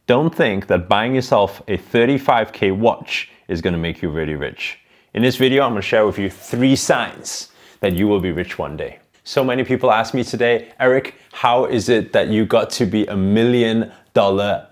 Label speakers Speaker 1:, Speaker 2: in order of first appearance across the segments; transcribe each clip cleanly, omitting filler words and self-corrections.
Speaker 1: Don't think that buying yourself a 35K watch is gonna make you really rich. In this video, I'm gonna share with you 3 signs that you will be rich one day. So many people ask me today, Eric, how is it that you got to be $1 million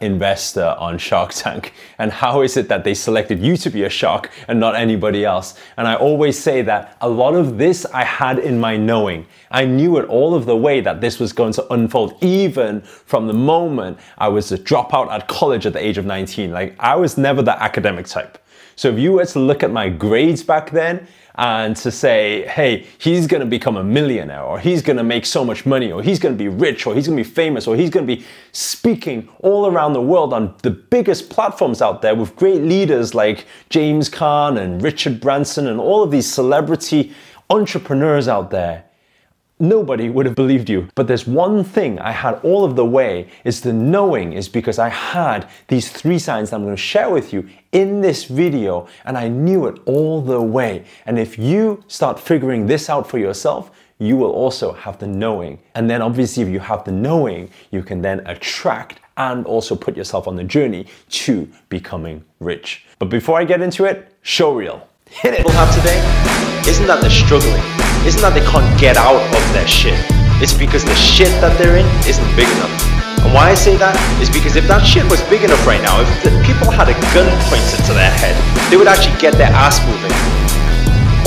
Speaker 1: investor on Shark Tank? And how is it that they selected you to be a shark and not anybody else? And I always say that a lot of this I had in my knowing. I knew it all of the way that this was going to unfold, even from the moment I was a dropout at college at the age of 19. Like, I was never the academic type. So if you were to look at my grades back then and to say, hey, he's gonna become a millionaire, or he's gonna make so much money, or he's gonna be rich, or he's gonna be famous, or he's gonna be speaking all around the world on the biggest platforms out there with great leaders like James Caan and Richard Branson and all of these celebrity entrepreneurs out there, nobody would have believed you. But there's one thing I had all of the way, is the knowing, is because I had these 3 signs that I'm going to share with you in this video, and I knew it all the way. And if you start figuring this out for yourself, you will also have the knowing. And then obviously if you have the knowing, you can then attract and also put yourself on the journey to becoming rich. But before I get into it, show reel. Hit it.
Speaker 2: People have today isn't that they're struggling, isn't that they can't get out of their shit. It's because the shit that they're in isn't big enough. And why I say that is because if that shit was big enough right now, if the people had a gun pointed to their head, they would actually get their ass moving.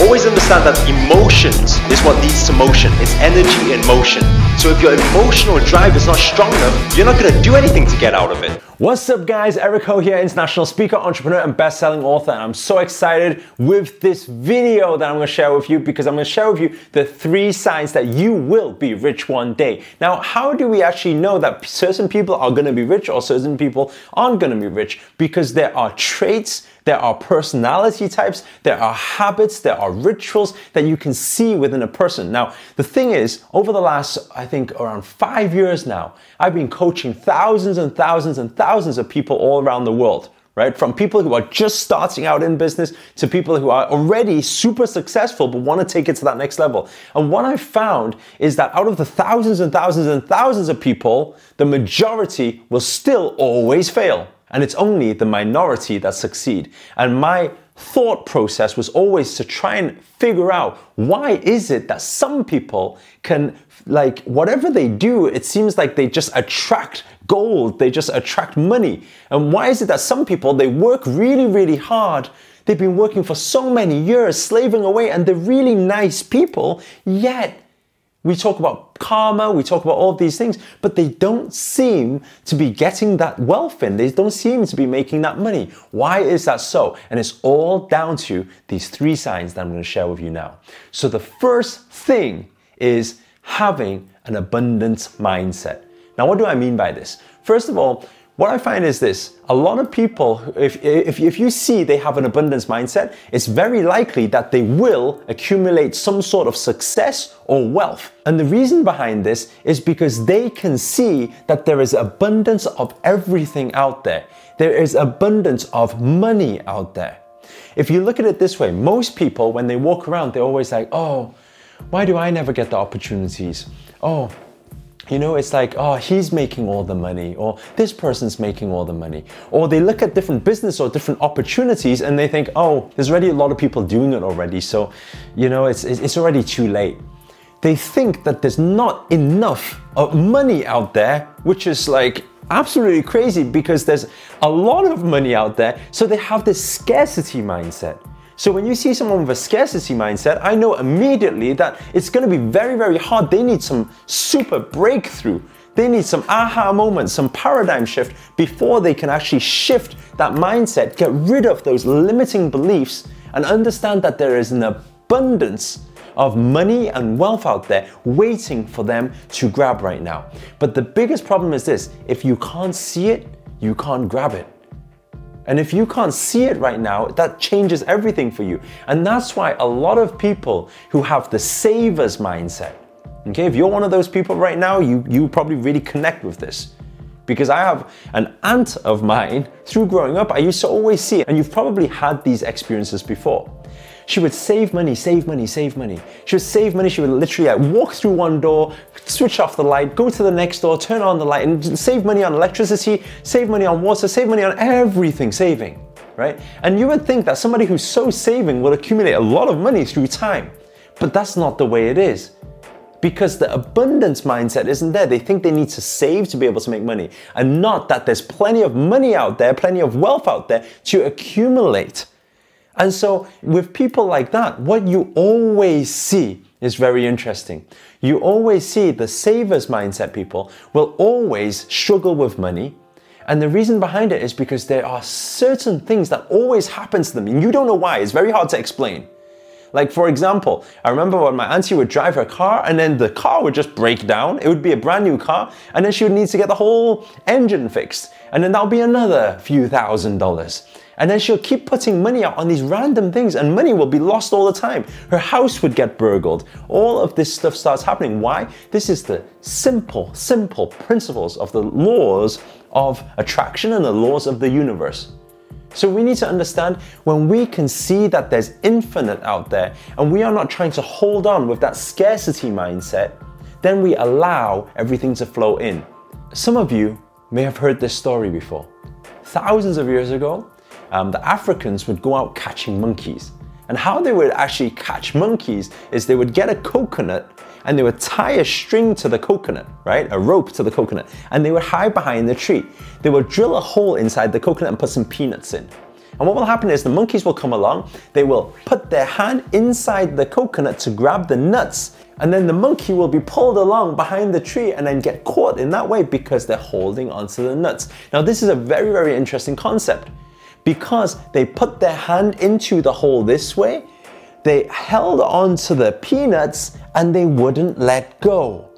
Speaker 2: Always understand that emotions is what leads to motion. It's energy in motion. So if your emotional drive is not strong enough, you're not going to do anything to get out of it.
Speaker 1: What's up guys, Eric Ho here, international speaker, entrepreneur and best-selling author, and I'm so excited with this video that I'm going to share with you, because I'm going to share with you the 3 signs that you will be rich one day. Now, how do we actually know that certain people are going to be rich or certain people aren't going to be rich? Because there are traits, there are personality types, there are habits, there are rituals that you can see within a person. Now, the thing is, over the last, I think around 5 years now, I've been coaching thousands and thousands and thousands of people all around the world, right? From people who are just starting out in business to people who are already super successful but want to take it to that next level. And what I found is that out of the thousands and thousands and thousands of people, the majority will still always fail. And it's only the minority that succeed. And my thought process was always to try and figure out, why is it that some people can, like, whatever they do, it seems like they just attract gold, they just attract money. And why is it that some people, they work really, really hard, they've been working for so many years, slaving away, and they're really nice people, yet we talk about karma, we talk about all of these things, but they don't seem to be getting that wealth in. They don't seem to be making that money. Why is that so? And it's all down to these 3 signs that I'm going to share with you now. So the first thing is having an abundance mindset. Now, what do I mean by this? First of all, what I find is this: a lot of people, if you see they have an abundance mindset, it's very likely that they will accumulate some sort of success or wealth. And the reason behind this is because they can see that there is abundance of everything out there. There is abundance of money out there. If you look at it this way, most people, when they walk around, they're always like, oh, why do I never get the opportunities? Oh, you know, it's like, oh, he's making all the money, or this person's making all the money. Or they look at different business or different opportunities and they think, oh, there's already a lot of people doing it already, so, you know, it's already too late. They think that there's not enough of money out there, which is like absolutely crazy, because there's a lot of money out there, so they have this scarcity mindset. So when you see someone with a scarcity mindset, I know immediately that it's going to be very, very hard. They need some super breakthrough. They need some aha moments, some paradigm shift before they can actually shift that mindset, get rid of those limiting beliefs, and understand that there is an abundance of money and wealth out there waiting for them to grab right now. But the biggest problem is this: if you can't see it, you can't grab it. And if you can't see it right now, that changes everything for you. And that's why a lot of people who have the savers mindset, okay, if you're one of those people right now, you probably really connect with this. Because I have an aunt of mine, through growing up, I used to always see it, and you've probably had these experiences before. She would save money, save money, save money. She would save money. She would literally walk through one door, switch off the light, go to the next door, turn on the light, and save money on electricity, save money on water, save money on everything, saving, right? And you would think that somebody who's so saving will accumulate a lot of money through time, but that's not the way it is. Because the abundance mindset isn't there. They think they need to save to be able to make money, and not that there's plenty of money out there, plenty of wealth out there to accumulate. And so with people like that, what you always see is very interesting. You always see the savers mindset people will always struggle with money. And the reason behind it is because there are certain things that always happen to them and you don't know why. It's very hard to explain. Like for example, I remember when my auntie would drive her car and then the car would just break down. It would be a brand new car and then she would need to get the whole engine fixed. And then that'll be another few $1,000s. And then she'll keep putting money out on these random things and money will be lost all the time. Her house would get burgled. All of this stuff starts happening. Why? This is the simple principles of the laws of attraction and the laws of the universe. So we need to understand when we can see that there's infinite out there and we are not trying to hold on with that scarcity mindset, then we allow everything to flow in. Some of you may have heard this story before. Thousands of years ago, the Africans would go out catching monkeys. And how they would actually catch monkeys is they would get a coconut and they would tie a string to the coconut, right? A rope to the coconut. And they would hide behind the tree. They would drill a hole inside the coconut and put some peanuts in. And what will happen is the monkeys will come along, they will put their hand inside the coconut to grab the nuts, and then the monkey will be pulled along behind the tree and then get caught in that way because they're holding onto the nuts. Now this is a very, very interesting concept. Because they put their hand into the hole this way, they held on to the peanuts and they wouldn't let go.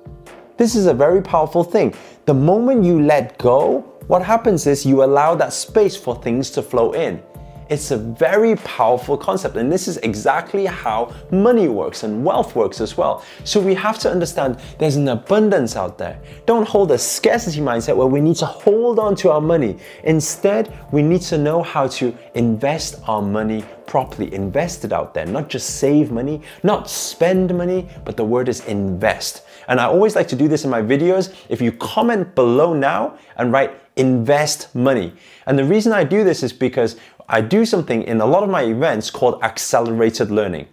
Speaker 1: This is a very powerful thing. The moment you let go, what happens is you allow that space for things to flow in. It's a very powerful concept, and this is exactly how money works and wealth works as well. So we have to understand there's an abundance out there. Don't hold a scarcity mindset where we need to hold on to our money. Instead, we need to know how to invest our money properly, invest it out there, not just save money, not spend money, but the word is invest. And I always like to do this in my videos. If you comment below now and write invest money. And the reason I do this is because I do something in a lot of my events called accelerated learning.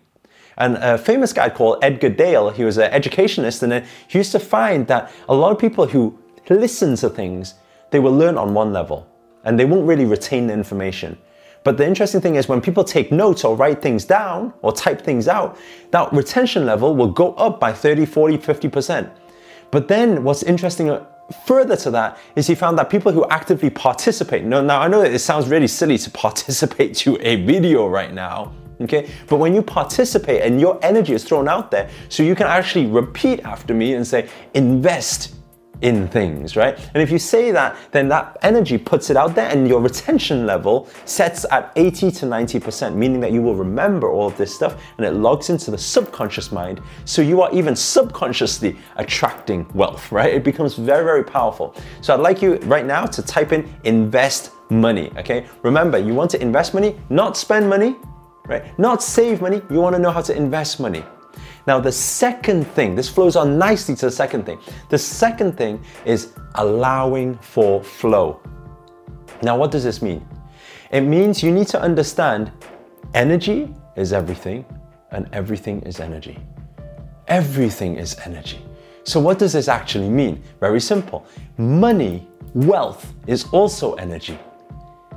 Speaker 1: And a famous guy called Edgar Dale, he was an educationist, and he used to find that a lot of people who listen to things, they will learn on one level and they won't really retain the information. But the interesting thing is when people take notes or write things down or type things out, that retention level will go up by 30, 40, 50%. But then what's interesting further to that is he found that people who actively participate, now I know that it sounds really silly to participate to a video right now, okay? But when you participate and your energy is thrown out there, so you can actually repeat after me and say, invest in things, right? And if you say that, then that energy puts it out there and your retention level sets at 80 to 90%, meaning that you will remember all of this stuff and it logs into the subconscious mind. So you are even subconsciously attracting wealth, right? It becomes very, very powerful. So I'd like you right now to type in invest money, okay? Remember, you want to invest money, not spend money, right? Not save money. You want to know how to invest money. Now the second thing, this flows on nicely to the second thing. The second thing is allowing for flow. Now what does this mean? It means you need to understand energy is everything and everything is energy. Everything is energy. So what does this actually mean? Very simple. Money, wealth is also energy.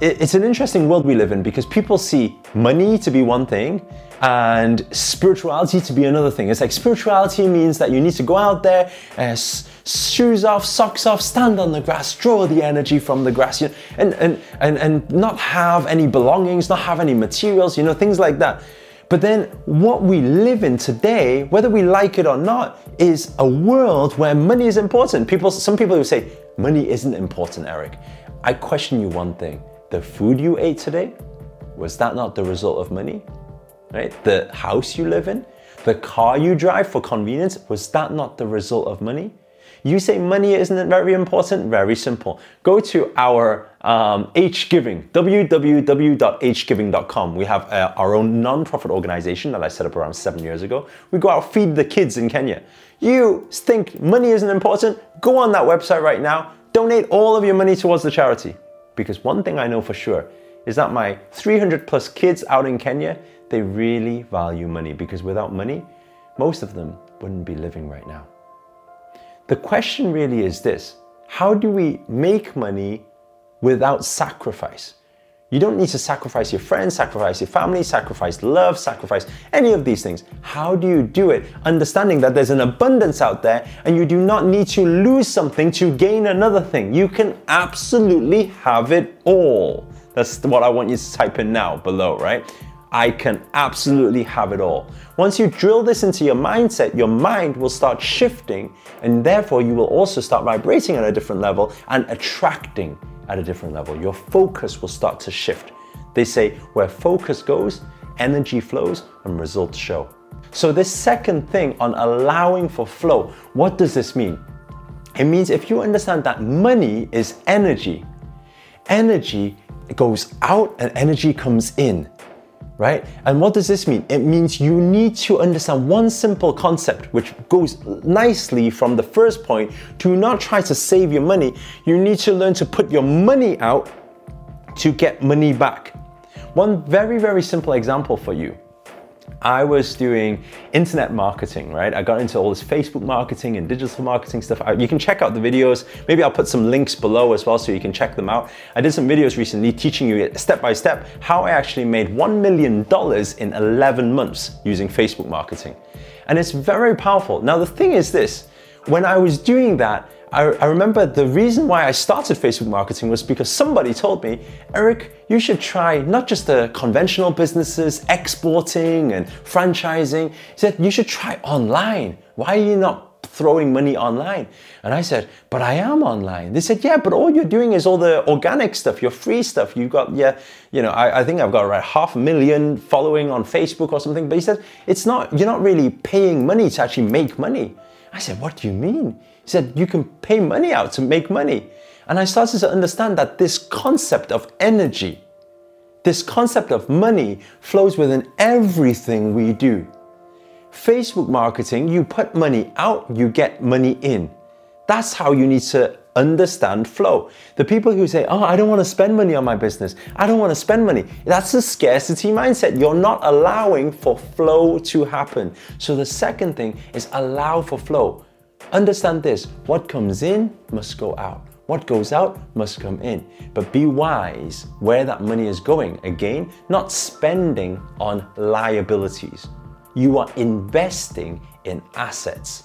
Speaker 1: It's an interesting world we live in because people see money to be one thing and spirituality to be another thing. It's like spirituality means that you need to go out there, shoes off, socks off, stand on the grass, draw the energy from the grass, and not have any belongings, not have any materials, things like that. But then what we live in today, whether we like it or not, is a world where money is important. Some people who say, money isn't important, Eric. I question you one thing. The food you ate today, was that not the result of money? Right? The house you live in, the car you drive for convenience, was that not the result of money? You say money isn't very important? Very simple. Go to our HGiving, www.hgiving.com. We have our own non-profit organization that I set up around 7 years ago. We go out, feed the kids in Kenya. You think money isn't important? Go on that website right now. Donate all of your money towards the charity. Because one thing I know for sure is that my 300 plus kids out in Kenya, they really value money, because without money, most of them wouldn't be living right now. The question really is this: how do we make money without sacrifice? You don't need to sacrifice your friends, sacrifice your family, sacrifice love, sacrifice any of these things. How do you do it? Understanding that there's an abundance out there and you do not need to lose something to gain another thing. You can absolutely have it all. That's what I want you to type in now below, right? I can absolutely have it all. Once you drill this into your mindset, your mind will start shifting, and therefore you will also start vibrating at a different level and attracting at a different level. Your focus will start to shift. They say where focus goes, energy flows and results show. So this second thing on allowing for flow, what does this mean? It means if you understand that money is energy, energy goes out and energy comes in. Right? And what does this mean? It means you need to understand one simple concept, which goes nicely from the first point to not try to save your money. You need to learn to put your money out to get money back. One very, very simple example for you. I was doing internet marketing, right? I got into all this Facebook marketing and digital marketing stuff. You can check out the videos. Maybe I'll put some links below as well so you can check them out. I did some videos recently teaching you step by step how I actually made $1 million in 11 months using Facebook marketing. And it's very powerful. Now, the thing is this, when I was doing that, I remember the reason why I started Facebook marketing was because somebody told me, Eric, you should try not just the conventional businesses, exporting and franchising. He said, you should try online. Why are you not throwing money online? And I said, but I am online. They said, yeah, but all you're doing is all the organic stuff, your free stuff. You've got, I think I've got around 500,000 following on Facebook or something. But he said, you're not really paying money to actually make money. I said, what do you mean? He said, you can pay money out to make money. And I started to understand that this concept of energy, this concept of money flows within everything we do. Facebook marketing, you put money out, you get money in. That's how you need to understand flow. The people who say, oh, I don't want to spend money on my business. I don't want to spend money. That's a scarcity mindset. You're not allowing for flow to happen. So the second thing is allow for flow. Understand this, what comes in must go out. What goes out must come in. But be wise where that money is going. Again, not spending on liabilities. You are investing in assets.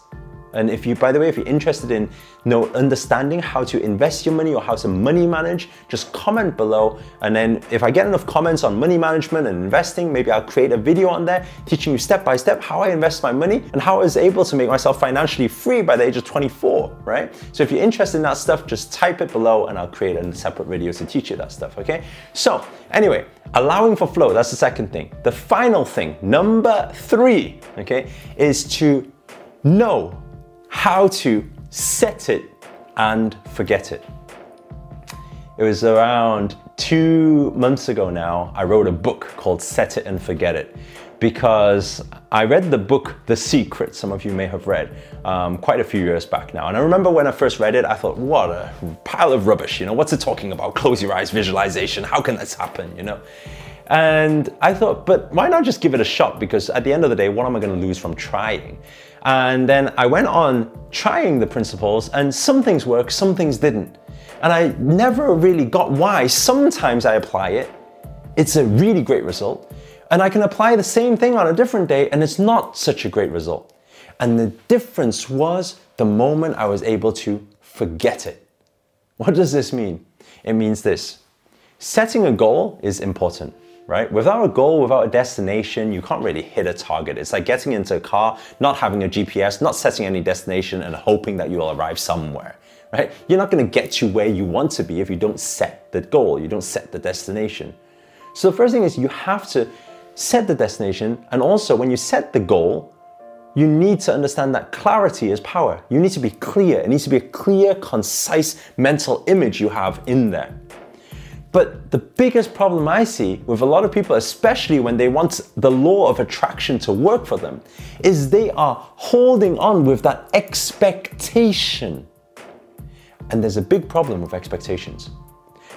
Speaker 1: And if you, by the way, if you're interested in understanding how to invest your money or how to money manage, just comment below. And then if I get enough comments on money management and investing, maybe I'll create a video on there teaching you step by step how I invest my money and how I was able to make myself financially free by the age of 24, right? So if you're interested in that stuff, just type it below and I'll create a separate video to teach you that stuff, okay? So anyway, allowing for flow, that's the second thing. The final thing, number 3, okay, is to know how to set it and forget it. It was around 2 months ago now, I wrote a book called Set It and Forget It, because I read the book The Secret, some of you may have read, quite a few years back now. And I remember when I first read it, I thought, what a pile of rubbish, what's it talking about? Close your eyes, visualization, how can this happen, And I thought, but why not just give it a shot? Because at the end of the day, what am I going to lose from trying? And then I went on trying the principles, and some things worked, some things didn't. And I never really got why. Sometimes I apply it, it's a really great result. And I can apply the same thing on a different day and it's not such a great result. And the difference was the moment I was able to forget it. What does this mean? It means this. Setting a goal is important. Right? Without a goal, without a destination, you can't really hit a target. It's like getting into a car, not having a GPS, not setting any destination and hoping that you'll arrive somewhere, right? You're not going to get to where you want to be if you don't set the goal, you don't set the destination. So the first thing is you have to set the destination, and also when you set the goal, you need to understand that clarity is power. You need to be clear. It needs to be a clear, concise mental image you have in there. But the biggest problem I see with a lot of people, especially when they want the law of attraction to work for them, is they are holding on with that expectation. And there's a big problem with expectations.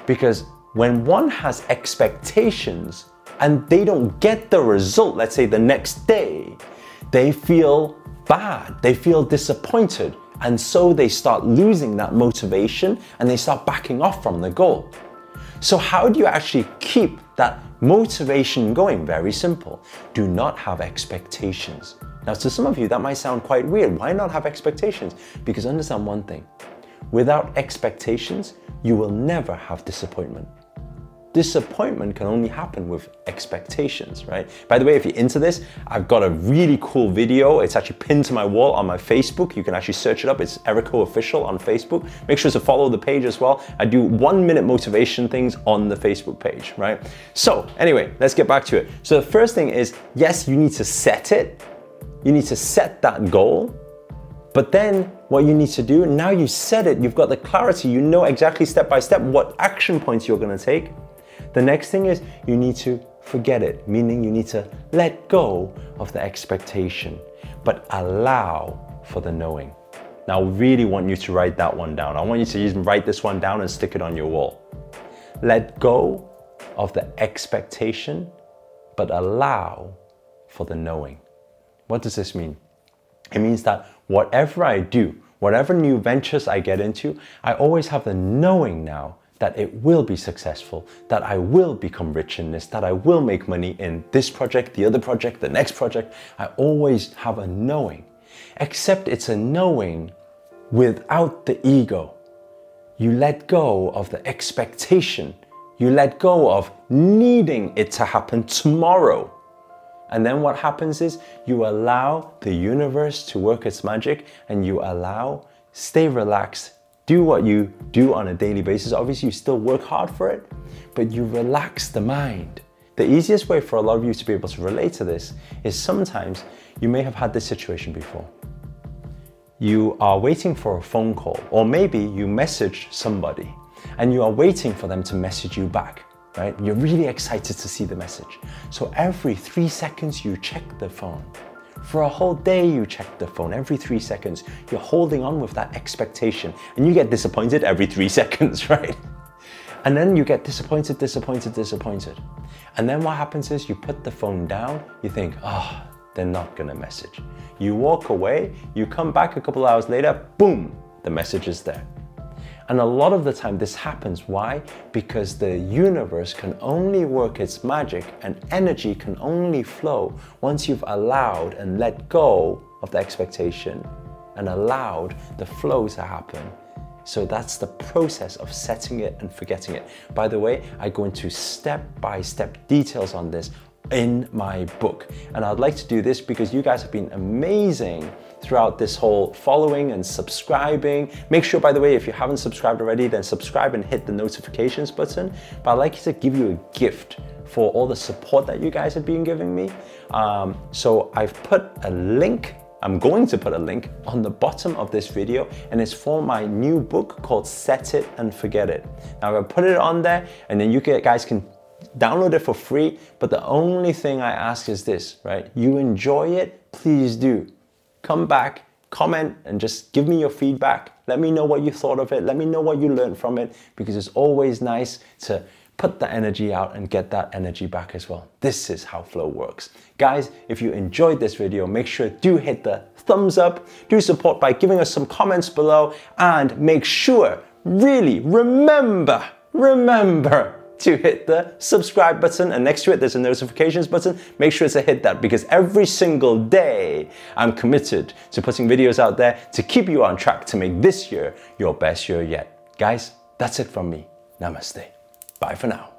Speaker 1: Because when one has expectations and they don't get the result, let's say the next day, they feel bad, they feel disappointed, and so they start losing that motivation and they start backing off from the goal. So how do you actually keep that motivation going? Very simple. Do not have expectations. Now, to some of you, that might sound quite weird. Why not have expectations? Because understand one thing. Without expectations, you will never have disappointment. Disappointment can only happen with expectations, right? By the way, if you're into this, I've got a really cool video. It's actually pinned to my wall on my Facebook. You can actually search it up. It's Erico Official on Facebook. Make sure to follow the page as well. I do 1-minute motivation things on the Facebook page, right? So anyway, let's get back to it. So the first thing is, yes, you need to set it. You need to set that goal. But then what you need to do, now you set it, you've got the clarity, you know exactly step by step what action points you're going to take. The next thing is you need to forget it, meaning you need to let go of the expectation, but allow for the knowing. Now, I really want you to write that one down. I want you to even write this one down and stick it on your wall. Let go of the expectation, but allow for the knowing. What does this mean? It means that whatever I do, whatever new ventures I get into, I always have the knowing now that it will be successful, that I will become rich in this, that I will make money in this project, the other project, the next project. I always have a knowing, except it's a knowing without the ego. You let go of the expectation. You let go of needing it to happen tomorrow. And then what happens is you allow the universe to work its magic and you allow, stay relaxed, do what you do on a daily basis. Obviously, you still work hard for it, but you relax the mind. The easiest way for a lot of you to be able to relate to this is sometimes you may have had this situation before. You are waiting for a phone call, or maybe you message somebody and you are waiting for them to message you back, right? You're really excited to see the message. So every 3 seconds you check the phone. For a whole day you check the phone. Every 3 seconds you're holding on with that expectation and you get disappointed every 3 seconds, right? And then you get disappointed. And then what happens is you put the phone down, you think, oh, they're not gonna message. You walk away, you come back a couple hours later, boom, the message is there. And a lot of the time this happens. Why? Because the universe can only work its magic and energy can only flow once you've allowed and let go of the expectation and allowed the flow to happen. So that's the process of setting it and forgetting it. By the way, I go into step-by-step details on this in my book. And I'd like to do this because you guys have been amazing throughout this whole following and subscribing. Make sure, by the way, if you haven't subscribed already, then subscribe and hit the notifications button. But I'd like to give you a gift for all the support that you guys have been giving me. So I've put a link, I'm going to put a link on the bottom of this video, and it's for my new book called Set It and Forget It. Now I'll put it on there and then you guys can download it for free, but the only thing I ask is this, right? You enjoy it, please do. Come back, comment, and just give me your feedback. Let me know what you thought of it. Let me know what you learned from it, because it's always nice to put the energy out and get that energy back as well. This is how flow works. Guys, if you enjoyed this video, make sure to hit the thumbs up, do support by giving us some comments below, and make sure, really remember to hit the subscribe button, and next to it there's a notifications button. Make sure to hit that, because every single day I'm committed to putting videos out there to keep you on track to make this year your best year yet. Guys, that's it from me. Namaste. Bye for now.